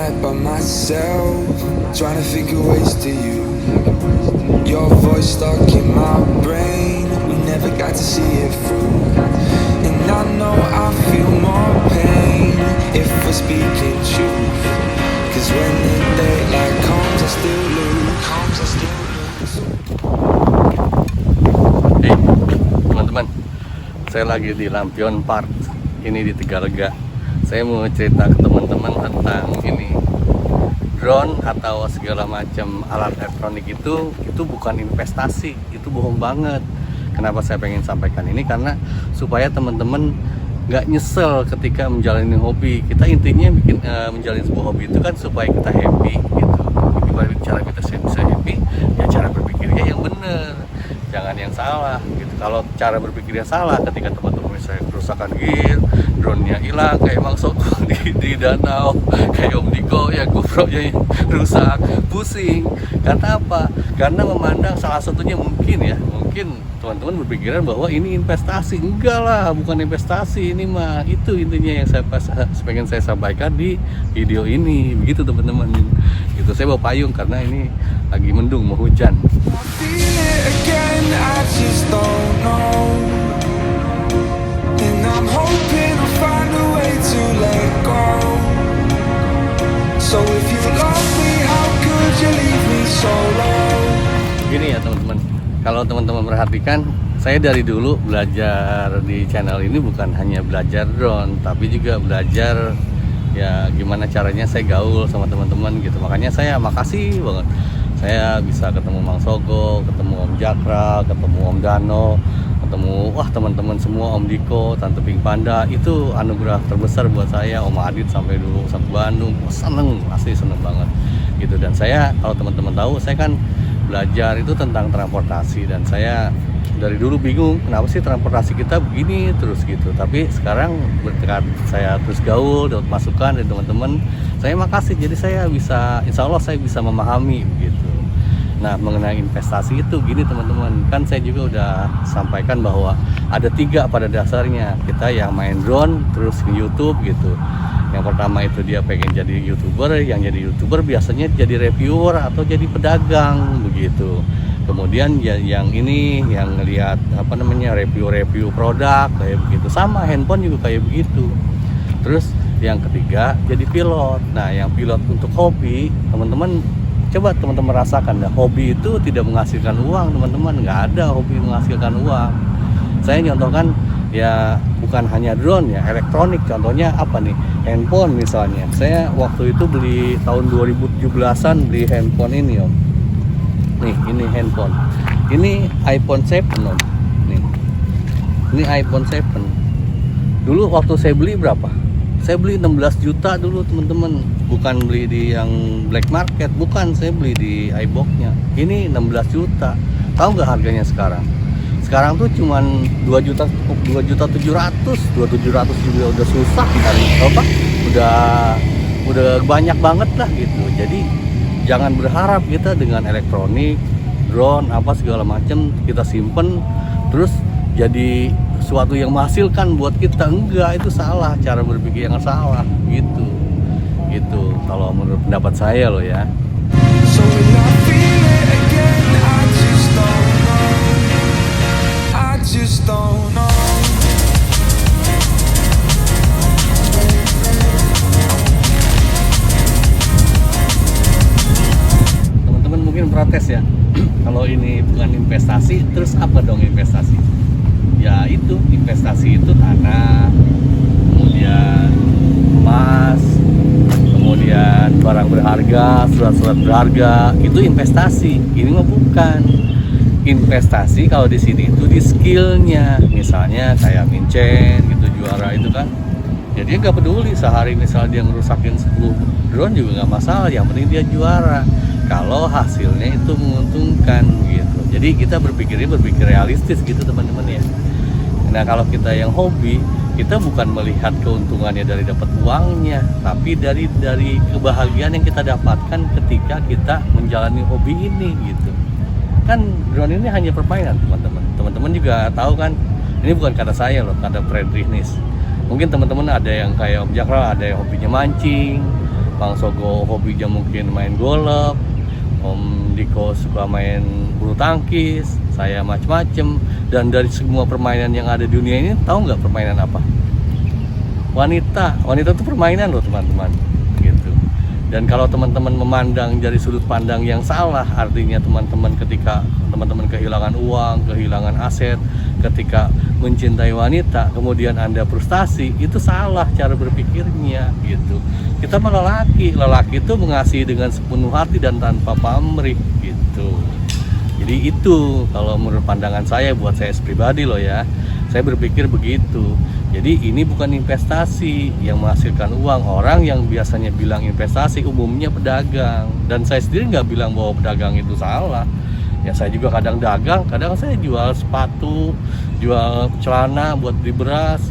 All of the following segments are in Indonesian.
night by myself, trying to figure ways to you. Your voice stuck in my brain, we never got to see it through. And I know I feel more pain if we're speaking truth. Cause when the daylight comes, I still lose. Hey teman-teman, saya lagi di Lampion Park, ini di Tegalega. Saya mau cerita ke teman-teman tentang ini, drone atau segala macam alat elektronik itu bukan investasi, itu bohong banget. Kenapa saya pengen sampaikan ini? Karena supaya teman-teman nggak nyesel ketika menjalani hobi. Kita intinya bikin menjalani sebuah hobi itu kan supaya kita happy gitu. Gimana cara kita bisa happy? Ya cara berpikirnya yang benar, jangan yang salah gitu. Kalau cara berpikirnya salah, ketika teman-teman misalnya kerusakan gear, drone-nya hilang kayak Mang Soko di danau, kayak Om Diko ya GoPro-nya rusak, pusing. Karena apa? Karena memandang salah satunya mungkin teman-teman berpikiran bahwa ini investasi. Enggak lah, bukan investasi ini mah. Itu intinya yang saya pengen saya sampaikan di video ini. Begitu teman-teman. Gitu, saya bawa payung karena ini lagi mendung, mau hujan. Begini ya teman-teman, kalau teman-teman perhatikan, saya dari dulu belajar di channel ini bukan hanya belajar drone, tapi juga belajar ya gimana caranya saya gaul sama teman-teman gitu. Makanya saya makasih banget, saya bisa ketemu Mang Sogo, ketemu Om Jakra, ketemu Om Dano, ketemu teman-teman semua, Om Diko, Tante Pink Panda. Itu anugerah terbesar buat saya. Om Adit sampai dulu sampai Bandung, seneng, asli seneng banget gitu. Dan saya, kalau teman-teman tahu, saya kan belajar itu tentang transportasi, dan saya dari dulu bingung kenapa sih transportasi kita begini terus gitu. Tapi sekarang berkat saya terus gaul, dapat masukan dari teman-teman, saya makasih. Jadi saya bisa, insya Allah saya bisa memahami begitu. Nah, mengenai investasi itu gini teman-teman, kan saya juga udah sampaikan bahwa ada 3 pada dasarnya. Kita yang main drone terus ke YouTube gitu. Yang pertama itu dia pengen jadi YouTuber, yang jadi YouTuber biasanya jadi reviewer atau jadi pedagang begitu. Kemudian ya yang ini yang ngelihat review produk kayak begitu. Sama handphone juga kayak begitu. Terus yang ketiga jadi pilot. Nah, yang pilot untuk hobi, teman-teman coba teman-teman rasakan dah, hobi itu tidak menghasilkan uang teman-teman, nggak ada hobi menghasilkan uang. Saya nyontohkan ya bukan hanya drone ya, elektronik. Contohnya apa nih, handphone misalnya. Saya waktu itu beli tahun 2017an beli handphone ini Om. Nih ini handphone, ini iPhone 7 Om. Nih ini iPhone 7. Dulu waktu saya beli berapa? Saya beli 16 juta dulu teman-teman. Bukan beli di yang black market, bukan, saya beli di iBox-nya. Ini 16 juta. Tahu nggak harganya sekarang? Sekarang tuh cuman 2.700.000 juga udah susah dari udah banyak banget lah gitu. Jadi jangan berharap kita dengan elektronik, drone apa segala macam kita simpen terus jadi sesuatu yang menghasilkan buat kita. Enggak, itu salah, cara berpikir yang salah gitu kalau menurut pendapat saya loh ya. Teman-teman mungkin protes ya kalau ini bukan investasi, terus apa dong investasi? Ya itu, investasi itu tanah, kemudian emas, kemudian barang berharga, surat-surat berharga, itu investasi. Ini mah bukan investasi. Kalau di sini itu di skillnya, misalnya kayak Mincen gitu, juara itu kan, jadi dia nggak peduli sehari misal dia ngerusakin 10 drone juga nggak masalah, yang penting dia juara kalau hasilnya itu menguntungkan gitu. Jadi kita berpikir realistis gitu teman-teman ya. Nah, kalau kita yang hobi, kita bukan melihat keuntungannya dari dapat uangnya, tapi dari kebahagiaan yang kita dapatkan ketika kita menjalani hobi ini gitu. Kan drone ini hanya permainan teman-teman. Teman-teman juga tahu kan, ini bukan kata saya loh, kata Friedrich Nietzsche. Mungkin teman-teman ada yang kayak Om Jakra, ada yang hobinya mancing, Bang Sogo hobinya mungkin main golf, Om Diko suka main bulu tangkis, saya macem-macem. Dan dari semua permainan yang ada di dunia ini, tahu nggak permainan apa? Wanita itu permainan loh teman-teman, gitu. Dan kalau teman-teman memandang dari sudut pandang yang salah, artinya teman-teman ketika teman-teman kehilangan uang, kehilangan aset, ketika mencintai wanita, kemudian Anda frustasi, itu salah cara berpikirnya, gitu. Kita malah lelaki itu mengasihi dengan sepenuh hati dan tanpa pamrih, gitu. Jadi itu kalau menurut pandangan saya, buat saya pribadi loh ya, saya berpikir begitu. Jadi ini bukan investasi yang menghasilkan uang. Orang yang biasanya bilang investasi umumnya pedagang. Dan saya sendiri nggak bilang bahwa pedagang itu salah. Ya saya juga kadang dagang, kadang saya jual sepatu, jual celana buat beli beras.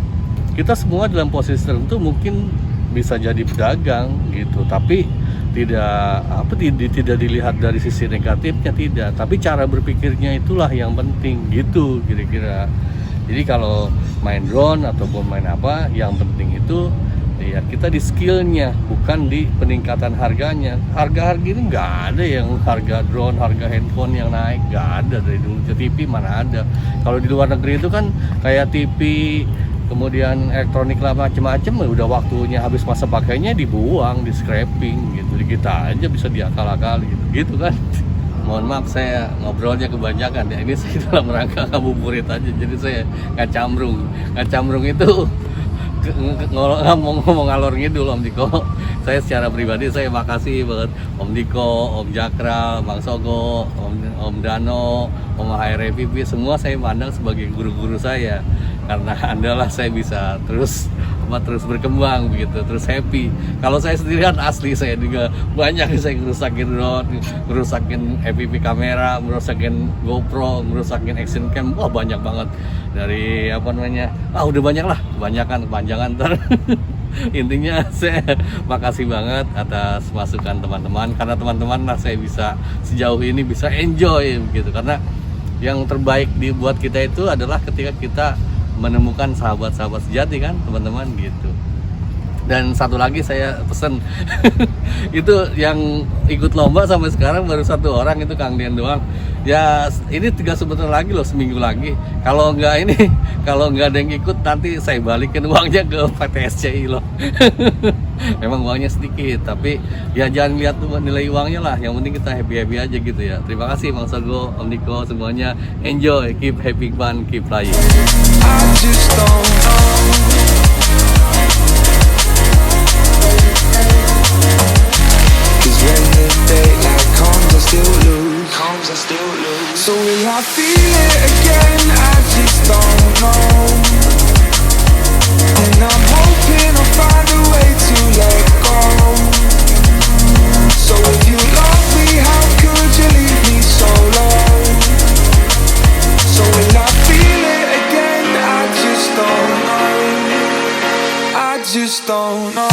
Kita semua dalam posisi tertentu mungkin bisa jadi pedagang gitu. Tapi tidak dilihat dari sisi negatifnya, tidak. Tapi cara berpikirnya itulah yang penting gitu kira-kira. Jadi kalau main drone ataupun main apa, yang penting itu ya kita di skillnya, bukan di peningkatan harganya. Harga ini nggak ada yang harga drone, harga handphone yang naik, nggak ada dari dulu. TV mana ada. Kalau di luar negeri itu kan kayak TV, kemudian elektronik lah macem-macem, udah waktunya habis masa pakainya dibuang, di scrapping gitu. Kita aja bisa diakal-akali gitu kan. Mohon maaf saya ngobrolnya kebanyakan ya, ini saya dalam rangka ngabuburit aja, jadi saya ngacamrung itu ngomong ngalor ngidul Om Diko. Saya secara pribadi saya makasih banget Om Diko, Om Jakral, Bang Sogo, Om Dano, Om HRPP, semua saya pandang sebagai guru-guru saya, karena andalah saya bisa terus berkembang begitu, terus happy. Kalau saya sendirian asli saya juga banyak saya ngerusakin drone, ngerusakin FPV kamera, ngerusakin GoPro, ngerusakin action cam, wah banyak banget. Dari udah banyak lah, kepanjangan ntar. Intinya saya makasih banget atas masukan teman-teman, karena teman-teman lah saya bisa sejauh ini bisa enjoy gitu, karena yang terbaik dibuat kita itu adalah ketika kita menemukan sahabat-sahabat sejati kan teman-teman gitu. Dan satu lagi saya pesen itu yang ikut lomba sampai sekarang baru 1 orang, itu Kang Dian doang ya. Ini 3 sebentar lagi loh, seminggu lagi. Kalau nggak ada yang ikut, nanti saya balikin uangnya ke PT SCI loh. Memang uangnya sedikit, tapi ya jangan lihat nilai uangnya lah, yang penting kita happy aja gitu ya. Terima kasih Bang Sogo, Om Diko, semuanya. Enjoy, keep having fun, keep flying. I just don't know. 'Cause when the daylight comes, I still lose. So will I feel it again? I just don't know. And I'm hoping I'll find a way to let go. So if you love me, how could you leave me so low? So will I feel it again? I just don't know. I just don't know.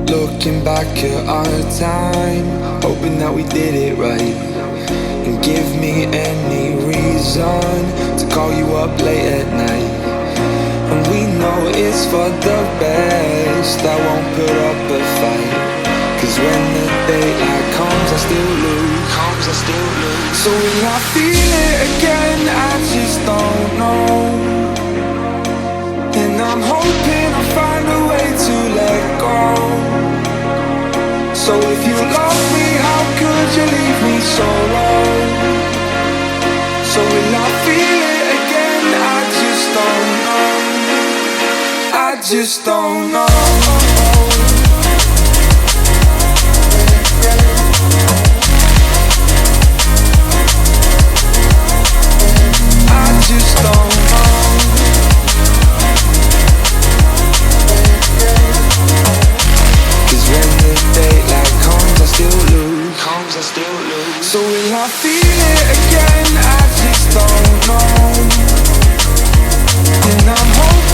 Looking back at our time, hoping that we did it right. And give me any reason to call you up late at night. And we know it's for the best, I won't put up a fight. 'Cause when the daylight comes, I still lose. So will I feel it again? I just don't know. And I'm hoping I'll find a way to let go. So if you love me, how could you leave me so low? So will I feel it again? I just don't know. I just don't know. I just don't know. 'Cause when the daylight comes, I still lose. So will I feel it again? I just don't know. I'm holding